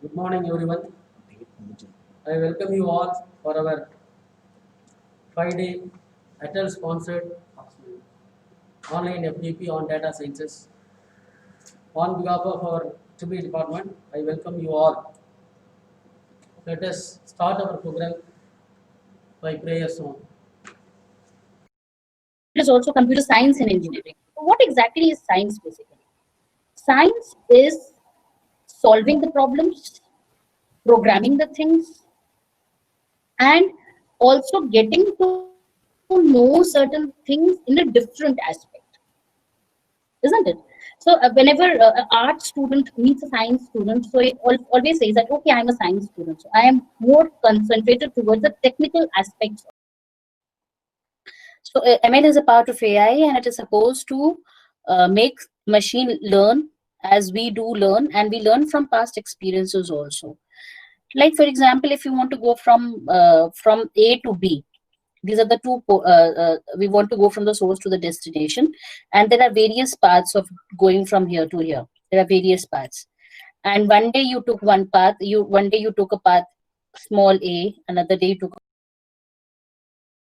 Good morning, everyone. I welcome you all for our 5-day ATEL sponsored online FDP on data sciences. On behalf of our TB department, I welcome you all. Let us start our program by prayer song. It is also computer science and engineering. What exactly is science basically? Science is solving the problems, programming the things, and also getting to know certain things in a different aspect, isn't it? So whenever an art student meets a science student, so it always says that, okay, I'm a science student, so I am more concentrated towards the technical aspects. So ML is a part of AI, and it is supposed to make machine learn as we do learn, and we learn from past experiences also. Like for example, if you want to go from A to B, these are the two. We want to go from the source to the destination, and there are various paths of going from here to here. There are various paths, and one day you took one path. One day you took a path small a, another day you took.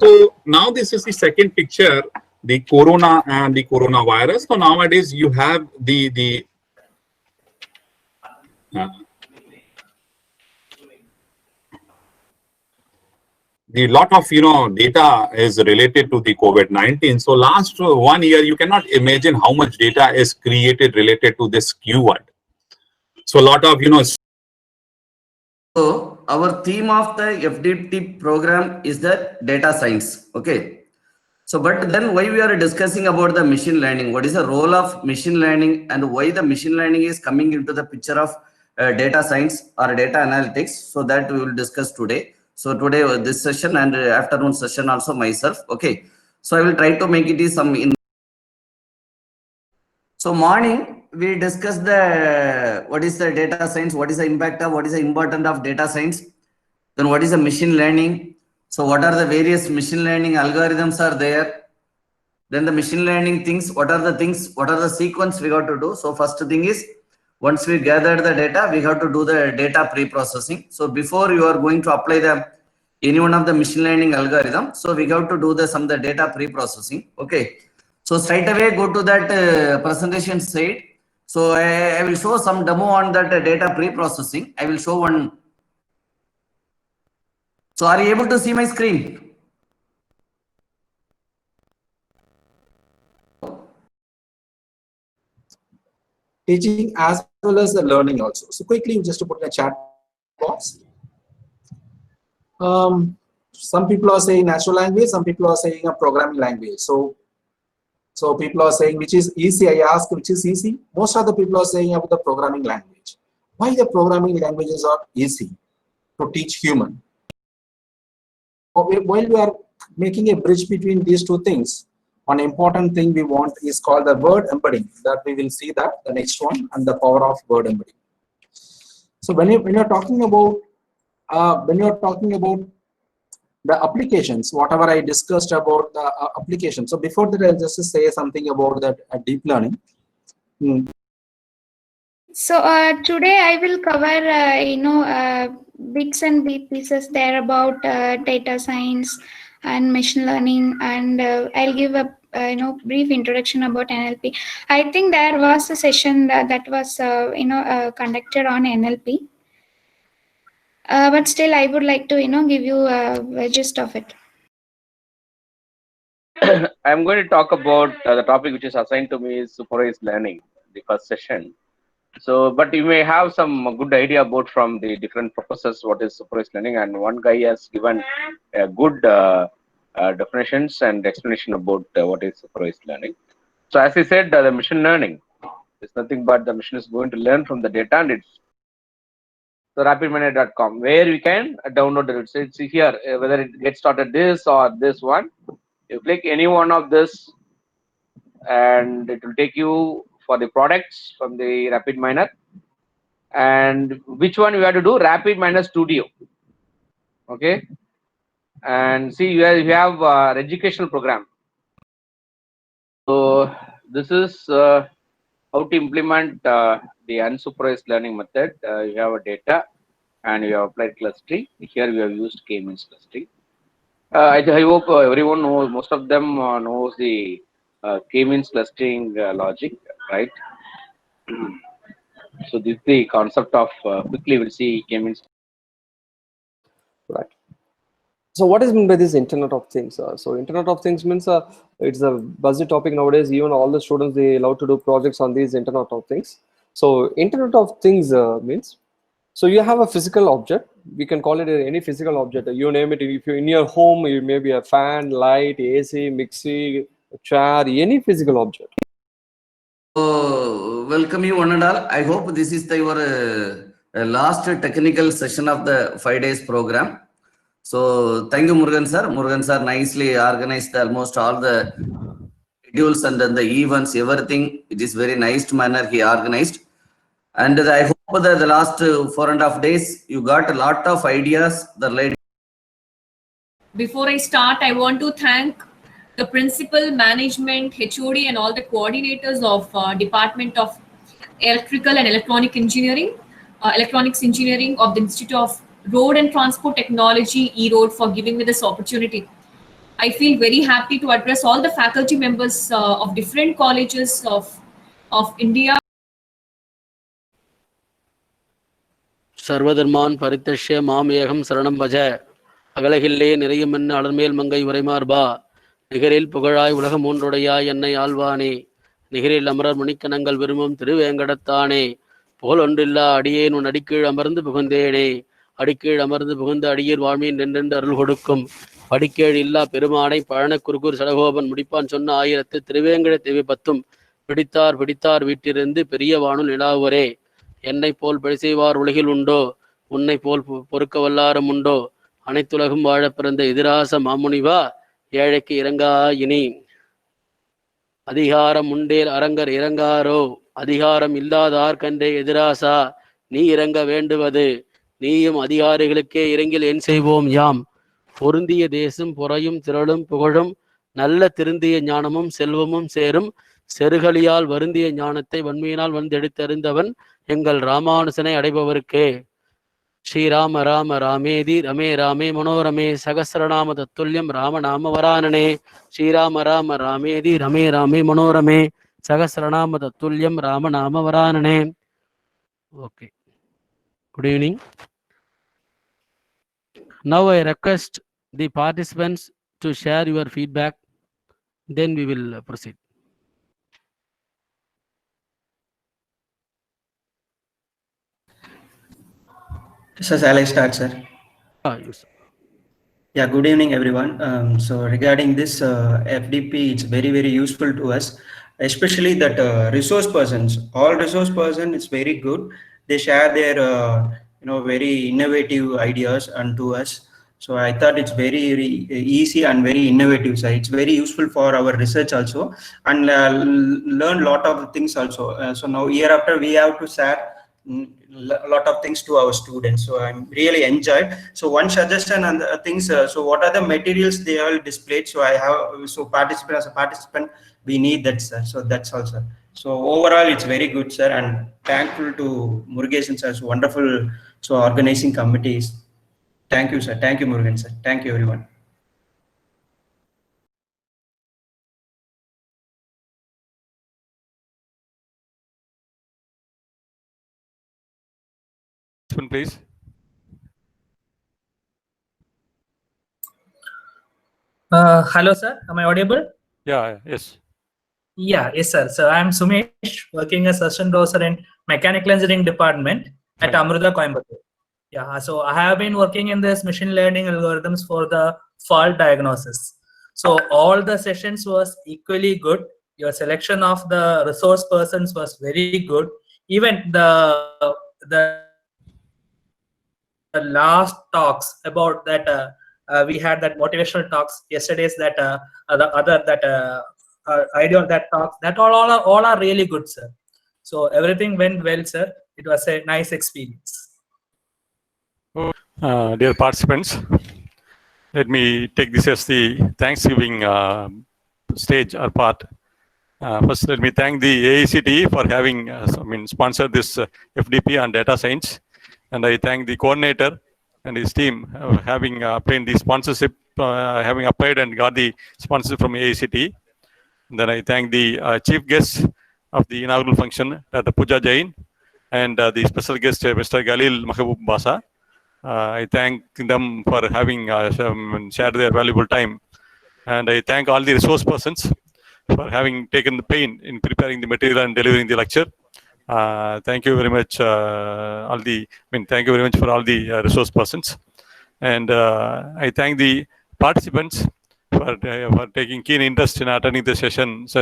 So now this is the second picture, the corona and the coronavirus. So nowadays you have the lot of data is related to the COVID-19. So last 1 year you cannot imagine how much data is created related to this keyword. So a lot of So our theme of the FDT program is the data science. Okay. So, but then why we are discussing about the machine learning? What is the role of machine learning and why the machine learning is coming into the picture of data science or data analytics? So that we will discuss today. So today this session and afternoon session also myself. Okay. So I will try to make it is some in. So morning we discussed the what is the data science, what is the impact of, what is the importance of data science, then what is the machine learning. So what are the various machine learning algorithms are there? Then the machine learning things, what are the things, what are the sequence we got to do? So first thing is, once we gather the data, we have to do the data pre-processing. So before you are going to apply the any one of the machine learning algorithm, so we have to do the data pre-processing. Okay. So straight away go to that presentation site. So I will show some demo on that data pre-processing. I will show one. So are you able to see my screen? Teaching as well as the learning also. So quickly, just to put in a chat box. Some people are saying natural language, some people are saying a programming language. So people are saying which is easy. I ask which is easy. Most of the people are saying about the programming language. Why the programming languages are easy to teach human? While we are making a bridge between these two things, one important thing we want is called the word embedding. That we will see that the next one, and the power of word embedding. So when you're talking about the applications, whatever I discussed about the application. So before that, I'll just say something about that deep learning. So today I will cover bits and pieces there about data science and machine learning, and I'll give a brief introduction about NLP. I think there was a session that was conducted on NLP, but still I would like to give you a gist of it. I'm going to talk about the topic which is assigned to me is supervised learning, the first session. So, but you may have some good idea about from the different professors what is supervised learning, and one guy has given a good definitions and explanation about what is supervised learning. So, as I said, the machine learning is nothing but the machine is going to learn from the data, and it's so rapidminer.com where you can download it. So it's here whether it gets started this or this one. You click any one of this, and it will take you for the products from the RapidMiner. And which one you have to do? RapidMiner Studio. Okay. And see, you have educational program. So this is how to implement the the unsupervised learning method, you have a data and you have applied clustering. Here we have used k-means clustering. I hope everyone knows, most of them knows the k-means clustering logic, right? So this is the concept of, quickly we'll see k-means. Right. So what is meant by this Internet of Things? So Internet of Things means it's a buzzy topic nowadays. Even all the students, they love to do projects on these Internet of Things. So Internet of Things means, so you have a physical object. We can call it any physical object. You name it. If you're in your home, you may be a fan, light, AC, mixie, chair, any physical object. So, welcome you one and all. I hope this is your last technical session of the 5 days program. So, thank you, Murugan sir. Murugan sir nicely organized almost all the schedules and then the events, everything. It is very nice manner he organized. And I hope that the last 4.5 days, you got a lot of ideas. Before I start, I want to thank the principal, management, HOD, and all the coordinators of Department of Electrical and Electronics Engineering of the Institute of Road and Transport Technology, E-Road, for giving me this opportunity. I feel very happy to address all the faculty members of different colleges of India. சர்வதர்மான் பரித்தஷ்ய மாம் ஏகம் சரணம் பஜ அகலகில்லே நிறையுமென்ன அலர்மேல் மங்கை உரைமார்பா நிகரில் புகழாய் உலகம் மூன்றுடையாய் என்னை ஆழ்வானே நிகரில் அமரர் முனிக்கணங்கள் விரும்பும் திருவேங்கடத்தானே புகழ் ஒன்றில்லா அடியேன் உன் அடிக்கீழ் அமர்ந்து புகுந்தேனே அடிக்கீழ் அமர்ந்து புகுந்த அடியீர் வாழ்மீன் நின்றென்று அருள் கொடுக்கும் படிக்கேழ் இல்லா பெருமானை பழன குறுகூர் சடகோபன் முடிப்பான் சொன்ன 1000 திருவேங்கட தேவி 10 பிடித்தார் வீட்டிலிருந்து பெரிய வானுள் நிலாவுவரே என்னை போல் பழி செய்வார் உலகில் உண்டோ உன்னை போல் பொறுக்க வல்லாரும் உண்டோ அனைத்துலகும் வாழ பிறந்த எதிராச மாமுனிவா ஏழைக்கு இறங்கா இனி அதிகாரம் உண்டேல் அரங்கர் இறங்காரோ அதிகாரம் இல்லாதார் கண்டே எதிராசா நீ இறங்க வேண்டுவது நீயும் அதிகாரிகளுக்கே இறங்கில் என் செய்வோம் யாம் பொருந்திய தேசம் பொறையும் திரளும் புகழும் நல்ல திருந்திய ஞானமும் செல்வமும் சேரும் செருகலியால் வருந்திய ஞானத்தை வன்மையினால் வந்தெடுத்தறிந்தவன் எங்கள் ராமானுசனை அடைபவருக்கே ஸ்ரீராம ராம ராமேதி ரமே ராமே மனோரமே சகசிரநாம தத்துல்யம் ராமநாம வரானனே ஸ்ரீராம ராம ராமேதி ரமே ராமே மனோரமே சகசிரநாம தத்துல்யம் ராமநாம வரானனே. Okay, good evening. Now I request the participants to share your feedback, then we will proceed. So shall I start, sir? Yes. Yeah, good evening, everyone. So regarding this FDP, it's very, very useful to us, especially that resource persons. All resource persons, it's very good. They share their, very innovative ideas unto us. So I thought it's very, very easy and very innovative. So it's very useful for our research also, and learn a lot of things also. So now year after we have to share a lot of things to our students. So I'm really enjoyed. So one suggestion and things. So what are the materials they all displayed? So I have as a participant, we need that, sir. So that's all, sir. So overall, it's very good, sir, and thankful to Murugesan sir's wonderful organizing committees. Thank you, sir. Thank you, Murugan sir. Thank you, everyone. Please. Hello, sir. Am I audible? Yeah. Yes. Yeah. Yes, sir. So I'm Sumesh, working as assistant professor in mechanical engineering department at Amruta, Coimbatore. Yeah. So I have been working in this machine learning algorithms for the fault diagnosis. So all the sessions was equally good. Your selection of the resource persons was very good. Even the last talks about that we had that motivational talks yesterday's that the other that idea of that talks that all are really good, sir. So everything went well, sir. It was a nice experience. Dear participants, let me take this as the Thanksgiving stage or part. First, let me thank the AICTE for having sponsored this FDP on data science, and I thank the coordinator and his team having obtained the sponsorship, having applied and got the sponsorship from AICTE. Then I thank the chief guest of the inaugural function, Dr. Pooja Jain, and the special guest, Mr. Galil Mahbub Basa. I thank them for having shared their valuable time, and I thank all the resource persons for having taken the pain in preparing the material and delivering the lecture. Thank you very much, thank you very much for all the resource persons. And I thank the participants for taking keen interest in attending the sessions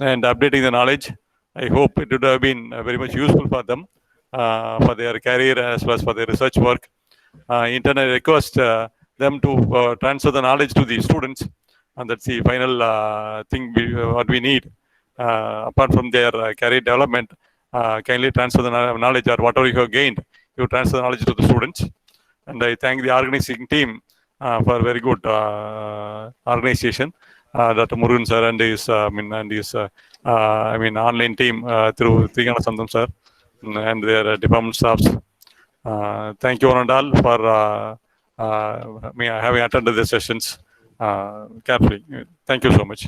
and updating the knowledge. I hope it would have been very much useful for them, for their career as well as for their research work. I request them to transfer the knowledge to the students, and that's the final thing what we need. Apart from their career development, kindly transfer the knowledge, or whatever you have gained, you transfer the knowledge to the students. And I thank the organizing team for very good organization. Dr. Murugan sir and his, online team through Trigana Sandam sir and their department staffs. Thank you one and all for having attended the sessions carefully. Thank you so much.